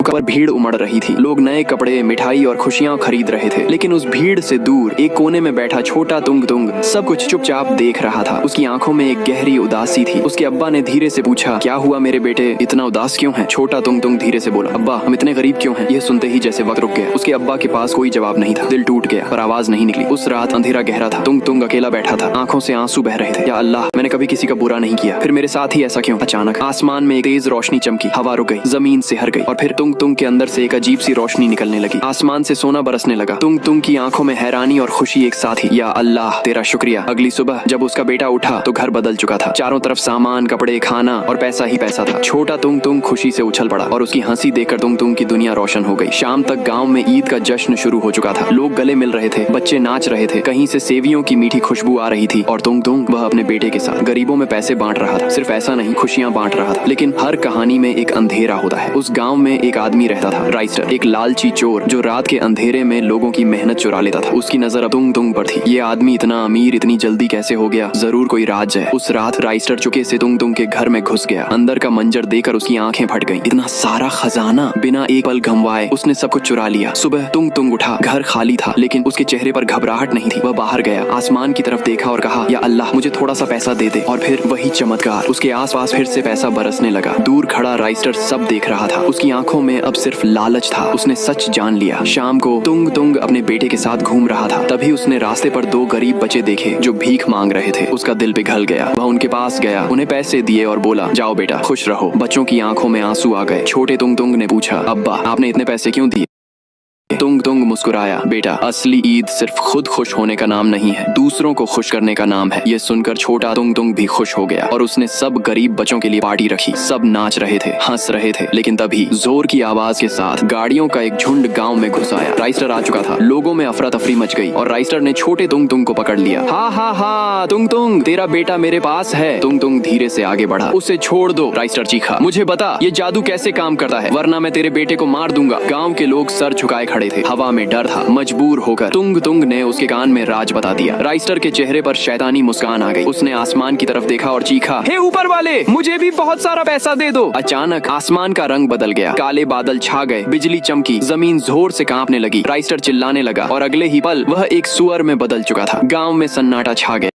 पर भीड़ उमड़ रही थी। लोग नए कपड़े, मिठाई और खुशियां खरीद रहे थे, लेकिन उस भीड़ से दूर एक कोने में बैठा छोटा तुंग तुंग सब कुछ चुपचाप देख रहा था। उसकी आंखों में एक गहरी उदासी थी। उसके अब्बा ने धीरे से पूछा, क्या हुआ मेरे बेटे, इतना उदास क्यों है? छोटा तुंग तुंग धीरे से बोला, अब्बा हम इतने गरीब क्यों हैं? यह सुनते ही जैसे वक्त रुक गया। उसके अब्बा के पास कोई जवाब नहीं था। दिल टूट गया पर आवाज नहीं निकली। उस रात अंधेरा गहरा था। तुंग तुंग अकेला बैठा था, आंखों से आंसू बह रहे थे। या अल्लाह, मैंने कभी किसी का बुरा नहीं किया, फिर मेरे साथ ही ऐसा क्यों? अचानक आसमान में एक तेज रोशनी चमकी, हवा रुक गई, जमीन सिहर गई और फिर तुंग तुंग के अंदर से एक अजीब सी रोशनी निकलने लगी। आसमान से सोना बरसने लगा। तुंग तुंग की आंखों में हैरानी और खुशी एक साथ ही। या अल्लाह तेरा शुक्रिया। अगली सुबह जब उसका बेटा उठा तो घर बदल चुका था। चारों तरफ सामान, कपड़े, खाना और पैसा ही पैसा था। छोटा तुंग तुंग खुशी से उछल पड़ा और उसकी हंसी देखकर तुंग तुंग की दुनिया रोशन हो गई। शाम तक गांव में ईद का जश्न शुरू हो चुका था। लोग गले मिल रहे थे, बच्चे नाच रहे थे, कहीं से सेवियों की मीठी खुशबू आ रही थी और तुंग तुंग वह अपने बेटे के साथ गरीबों में पैसे बांट रहा था। सिर्फ ऐसा नहीं, खुशियां बांट रहा था। लेकिन हर कहानी में एक अंधेरा होता है। उस गांव में एक आदमी रहता था, राइस्टर, एक लालची चोर जो रात के अंधेरे में लोगों की मेहनत चुरा लेता था। उसकी नजर अब तुंग तुंग पर थी। ये आदमी इतना अमीर इतनी जल्दी कैसे हो गया? जरूर कोई राज है। उस रात राइस्टर चुके से तुंग तुंग के घर में घुस गया। अंदर का मंजर देखकर उसकी आंखें फट गईं। इतना सारा खजाना, बिना एक पल गंवाए उसने सब कुछ चुरा लिया। सुबह तुंग तुंग उठा, घर खाली था, लेकिन उसके चेहरे पर घबराहट नहीं थी। वह बाहर गया, आसमान की तरफ देखा और कहा, या अल्लाह मुझे थोड़ा सा पैसा दे दे। और फिर वही चमत्कार, उसके आसपास फिर से पैसा बरसने लगा। दूर खड़ा राइस्टर सब देख रहा था। उसकी आंखों में अब सिर्फ लालच था। उसने सच जान लिया। शाम को तुंग तुंग अपने बेटे के साथ घूम रहा था। तभी उसने रास्ते पर दो गरीब बच्चे देखे जो भीख मांग रहे थे। उसका दिल पिघल गया। वह उनके पास गया, उन्हें पैसे दिए और बोला, जाओ बेटा खुश रहो। बच्चों की आंखों में आंसू आ गए। छोटे तुंग तुंग ने पूछा, अब्बा आपने इतने पैसे क्यों दिए? तुंग तुंग मुस्कुराया, बेटा असली ईद सिर्फ खुद खुश होने का नाम नहीं है, दूसरों को खुश करने का नाम है। ये सुनकर छोटा तुंग तुंग भी खुश हो गया और उसने सब गरीब बच्चों के लिए पार्टी रखी। सब नाच रहे थे, हंस रहे थे, लेकिन तभी जोर की आवाज के साथ गाड़ियों का एक झुंड गांव में घुस आया। राइस्टर आ चुका था। लोगों में अफरा तफरी मच गई और राइस्टर ने छोटे तुंग तुंग को पकड़ लिया। हा हा हा, तुंग तुंग तेरा बेटा मेरे पास है। तुंग तुंग धीरे से आगे बढ़ा। उसे छोड़ दो, राइस्टर चीखा। मुझे बता ये जादू कैसे काम करता है, वरना मैं तेरे बेटे को मार दूंगा। गाँव के लोग सर झुकाए खड़े थे। हवा में डर था। मजबूर होकर तुंग तुंग ने उसके कान में राज बता दिया। राइस्टर के चेहरे पर शैतानी मुस्कान आ गई। उसने आसमान की तरफ देखा और चीखा, हे ऊपर वाले, मुझे भी बहुत सारा पैसा दे दो। अचानक आसमान का रंग बदल गया। काले बादल छा गए, बिजली चमकी, जमीन जोर से कांपने लगी। राइस्टर चिल्लाने लगा और अगले ही पल वह एक सुअर में बदल चुका था। गांव में सन्नाटा छा गया।